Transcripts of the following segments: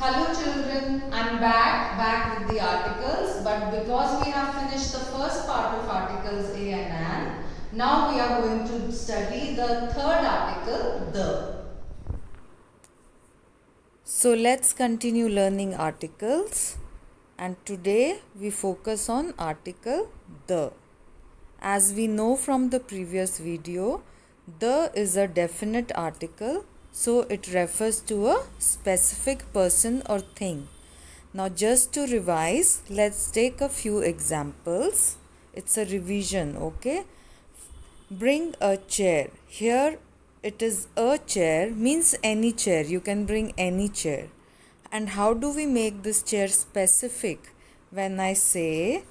Hello children, I'm back with the articles, but because we have finished the first part of articles A and an, now we are going to study the third article, the. So let's continue learning articles, and today we focus on article the. As we know from the previous video, the is a definite article, so it refers to a specific person or thing. Now just to revise, let's take a few examples. It's a revision, okay? Bring a chair. Here it is a chair means any chair. You can bring any chair. And how do we make this chair specific? When I say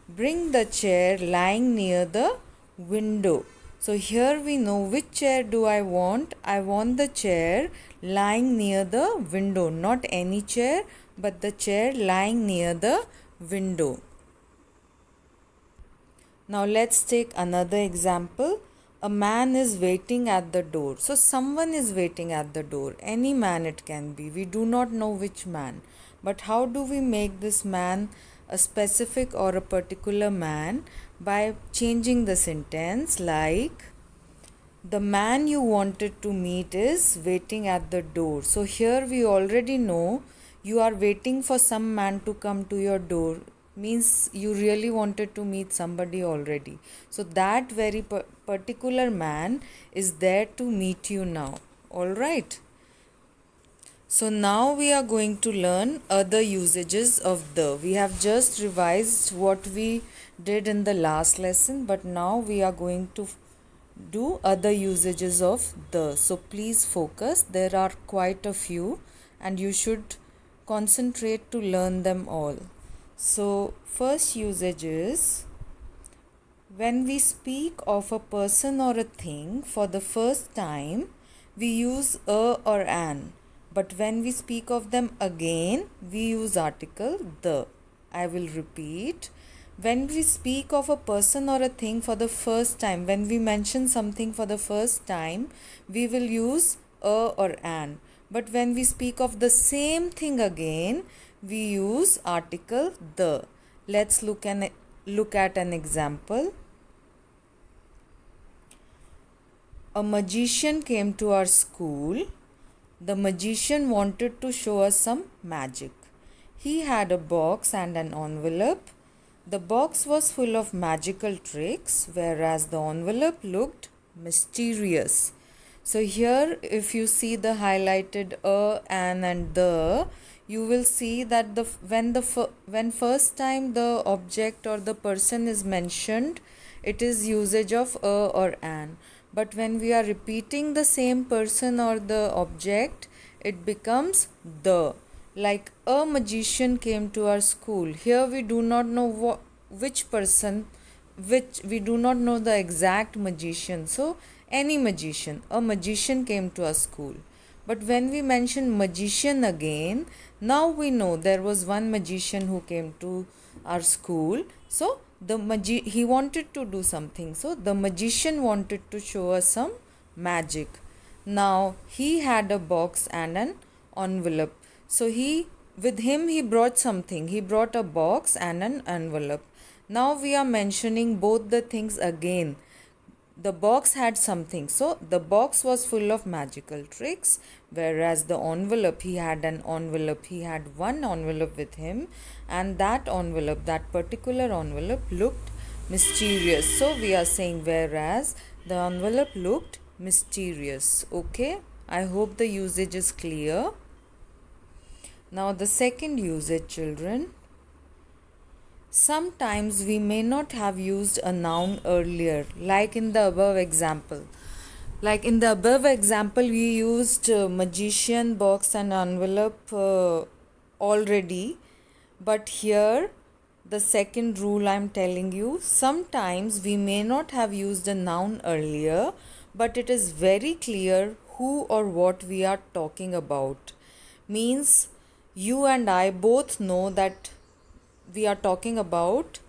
bring the chair lying near the window. So here we know which chair do I want. I want the chair lying near the window. Not any chair, but the chair lying near the window. Now let's take another example. A man is waiting at the door. So someone is waiting at the door. Any man it can be. We do not know which man. But how do we make this man a specific or a particular man? By changing the sentence like, the man you wanted to meet is waiting at the door. So here we already know you are waiting for some man to come to your door. Means you really wanted to meet somebody already. So that very particular man is there to meet you now. Alright. So now we are going to learn other usages of the. We have just revised what we did in the last lesson, but now we are going to do other usages of the. So please focus. There are quite a few and you should concentrate to learn them all. So first usage is, when we speak of a person or a thing for the first time, we use a or an. But when we speak of them again, we use article the. I will repeat. When we speak of a person or a thing for the first time, when we mention something for the first time, we will use a or an. But when we speak of the same thing again, we use article the. Let's look at an example. A magician came to our school. The magician wanted to show us some magic. He had a box and an envelope. The box was full of magical tricks, whereas the envelope looked mysterious. So here, if you see the highlighted a, an and the, you will see that when first time the object or the person is mentioned, it is usage of a or an. But when we are repeating the same person or the object, it becomes the. Like a magician came to our school. Here we do not know which person, we do not know the exact magician. So any magician, a magician came to our school. But when we mention magician again, now we know there was one magician who came to our school. So he wanted to do something. So the magician wanted to show us some magic. Now he had a box and an envelope. So with him he brought something. He brought a box and an envelope. Now we are mentioning both the things again. The box had something. So the box was full of magical tricks, whereas the envelope, he had an envelope. He had one envelope with him, and that envelope, that particular envelope looked mysterious. So we are saying whereas the envelope looked mysterious. Okay, I hope the usage is clear. Now the second usage, children. Sometimes we may not have used a noun earlier, like in the above example. Like in the above example, we used magician, box and envelope already. But here, the second rule I am telling you, sometimes we may not have used a noun earlier, but it is very clear who or what we are talking about. Means you and I both know that we are talking about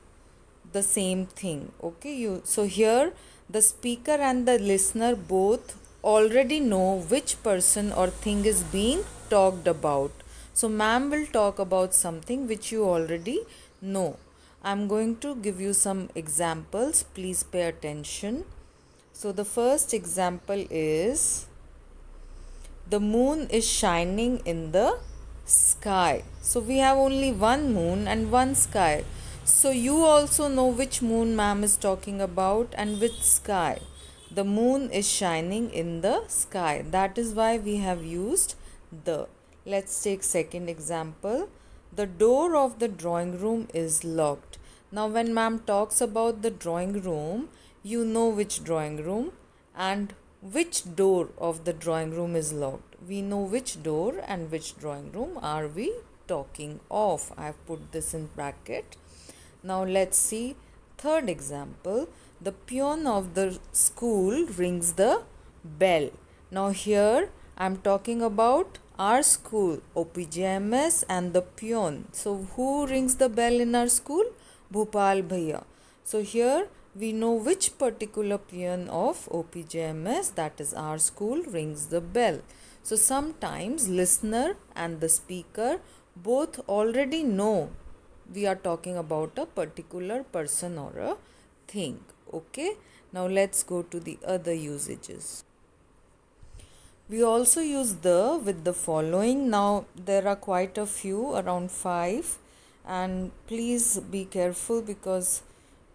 the same thing. Okay, so here the speaker and the listener both already know which person or thing is being talked about. So ma'am will talk about something which you already know. I'm going to give you some examples. Please pay attention. So the first example is, the moon is shining in the sky. So we have only one moon and one sky. So you also know which moon ma'am is talking about and which sky. The moon is shining in the sky. That is why we have used the. Let's take second example. The door of the drawing room is locked. Now when ma'am talks about the drawing room, you know which drawing room and which door of the drawing room is locked. We know which door and which drawing room are we talking of. I have put this in bracket. Now let's see third example. The peon of the school rings the bell. Now here I am talking about our school, OPJMS, and the peon. So who rings the bell in our school? Bhupal Bhaiya. So here we know which particular peon of OPJMS, that is our school, rings the bell. So sometimes listener and the speaker both already know we are talking about a particular person or a thing. Okay, now let's go to the other usages. We also use the with the following. Now there are quite a few, around 5, and please be careful because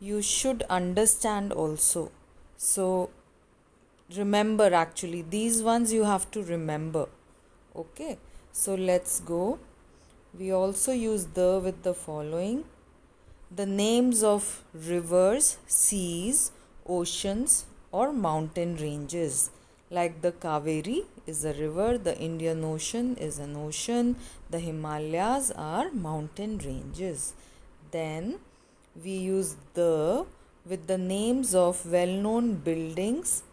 you should understand also. So remember, actually these ones you have to remember. Okay, so let's go. We also use the with the following. The names of rivers, seas, oceans or mountain ranges. Like the Kaveri is a river, the Indian Ocean is an ocean, the Himalayas are mountain ranges. Then we use the with the names of well-known buildings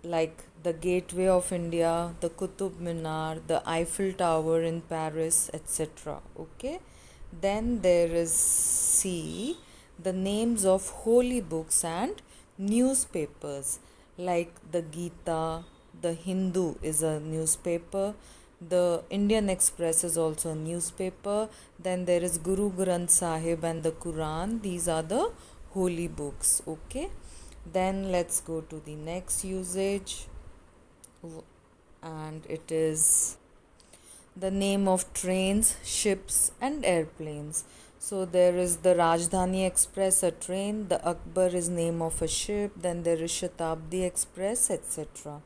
like the Gateway of India, the Qutub Minar, the Eiffel Tower in Paris, etc. Okay. Then there is C, the names of holy books and newspapers like the Gita, the Hindu is a newspaper, the Indian Express is also a newspaper. Then there is Guru Granth Sahib and the Quran. These are the holy books. Okay. Then let's go to the next usage, and it is the name of trains, ships and airplanes. So there is the Rajdhani Express, a train, the Akbar is name of a ship, then there is Shatabdi Express, etc.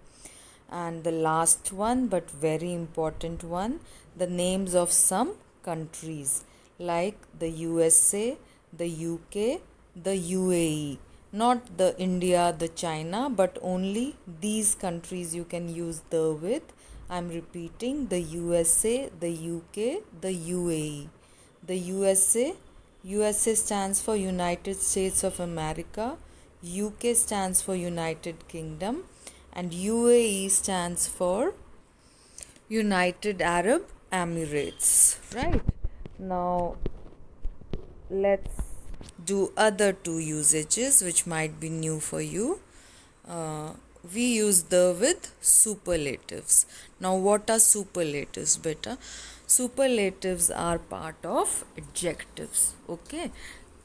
And the last one, but very important one, the names of some countries like the USA, the UK, the UAE. Not the India, the China, but only these countries you can use the with. I am repeating, the USA, the UK, the UAE. The USA stands for United States of America, UK stands for United Kingdom, and UAE stands for United Arab Emirates. Right? Now let's do other two usages which might be new for you. We use the with superlatives. Now what are superlatives, beta? Superlatives are part of adjectives. Okay,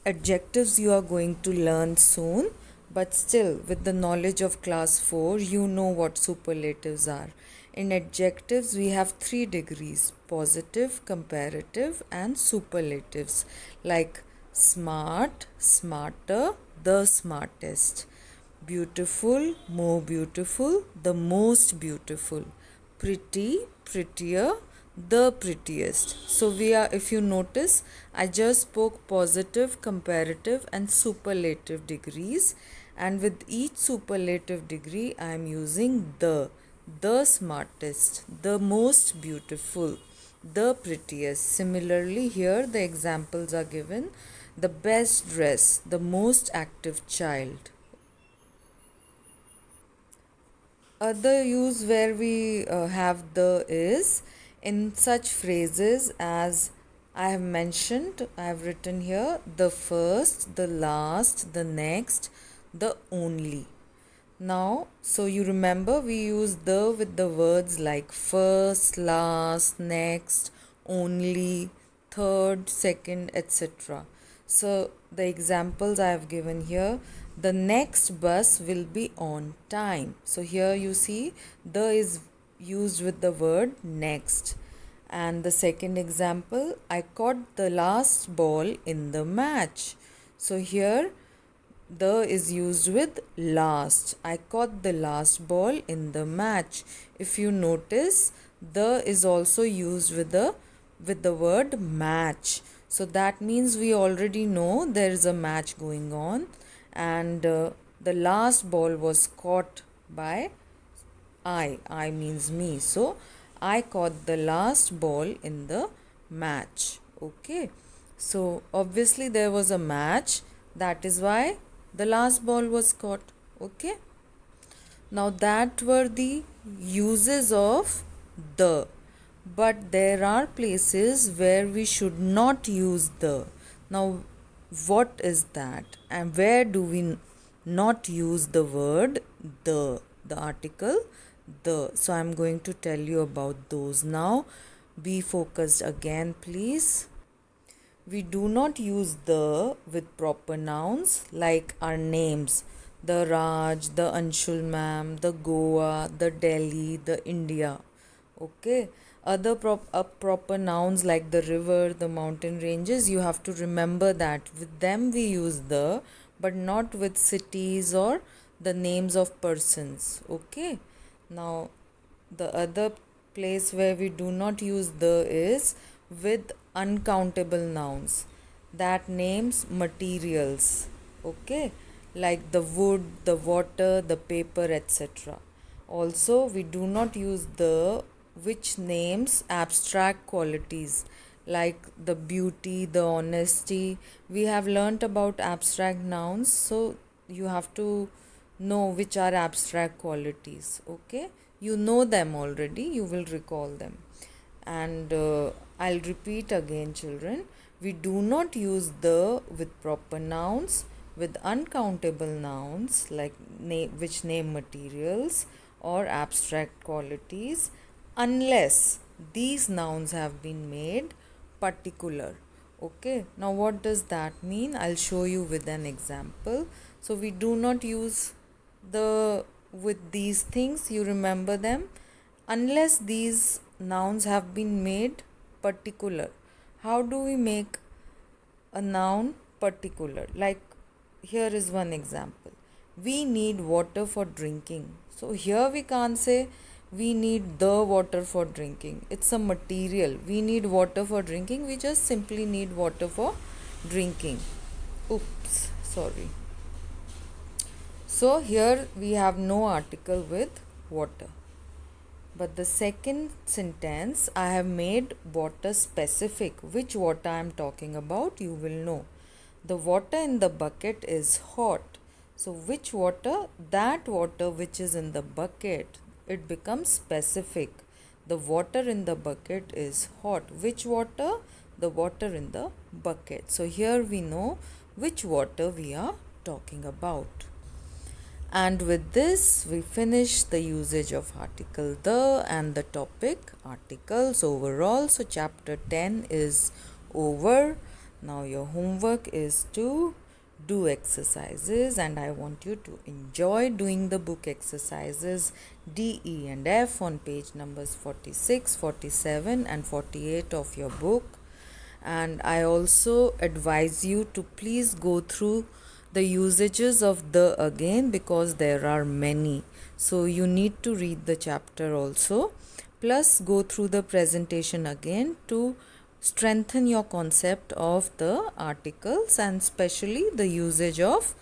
adjectives you are going to learn soon, but still with the knowledge of class 4 you know what superlatives are. In adjectives we have 3 degrees: positive, comparative and superlatives, like smart, smarter, the smartest; beautiful, more beautiful, the most beautiful; pretty, prettier, the prettiest. So we are, if you notice, I just spoke positive, comparative and superlative degrees, and with each superlative degree I am using the smartest, the most beautiful, the prettiest. Similarly here the examples are given: the best dress, the most active child. Other use where we have the is in such phrases as I have mentioned, I have written here: the first, the last, the next, the only. Now, so you remember we use the with the words like first, last, next, only, third, second, etc. So the examples I have given here, the next bus will be on time. So here you see the is used with the word next. And the second example, I caught the last ball in the match. So here the is used with last. I caught the last ball in the match. If you notice, the is also used with the word match. So that means we already know there is a match going on, and the last ball was caught by I means me. So I caught the last ball in the match. Okay. So obviously there was a match. That is why the last ball was caught. Okay. Now that were the uses of the. But there are places where we should not use the. Now what is that? And where do we not use the word the article the? So I'm going to tell you about those now. Be focused again, please. We do not use the with proper nouns like our names, the Raj, the Anshul ma'am, the Goa, the Delhi, the India. Okay. Other proper nouns like the river, the mountain ranges, you have to remember that with them we use the, but not with cities or the names of persons. Okay. Now the other place where we do not use the is with uncountable nouns, that names materials. Okay, like the wood, the water, the paper, etc. Also we do not use the which names abstract qualities like the beauty, the honesty. We have learnt about abstract nouns, so you have to know which are abstract qualities. Okay, you know them already, you will recall them. And I'll repeat again, children. We do not use the with proper nouns, with uncountable nouns like which name materials or abstract qualities, unless these nouns have been made particular. Okay, now what does that mean? I'll show you with an example. So we do not use the with these things, you remember them, unless these nouns have been made particular. How do we make a noun particular? Like here is one example. We need water for drinking. So here we can't say we need the water for drinking. It's a material. We need water for drinking. We just simply need water for drinking. Oops, sorry. So here we have no article with water. But the second sentence, I have made water specific. Which water I am talking about, you will know. The water in the bucket is hot. So which water? That water which is in the bucket, it becomes specific. The water in the bucket is hot. Which water? The water in the bucket. So here we know which water we are talking about. And with this, we finish the usage of article the and the topic articles overall. So chapter 10 is over. Now your homework is to do exercises, and I want you to enjoy doing the book exercises D, E and F on page numbers 46, 47 and 48 of your book. And I also advise you to please go through the usages of the again, because there are many. So you need to read the chapter also, plus go through the presentation again to strengthen your concept of the articles and especially the usage of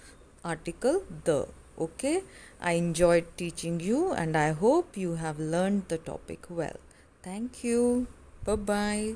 article the. Okay, I enjoyed teaching you and I hope you have learned the topic well. Thank you. Bye bye.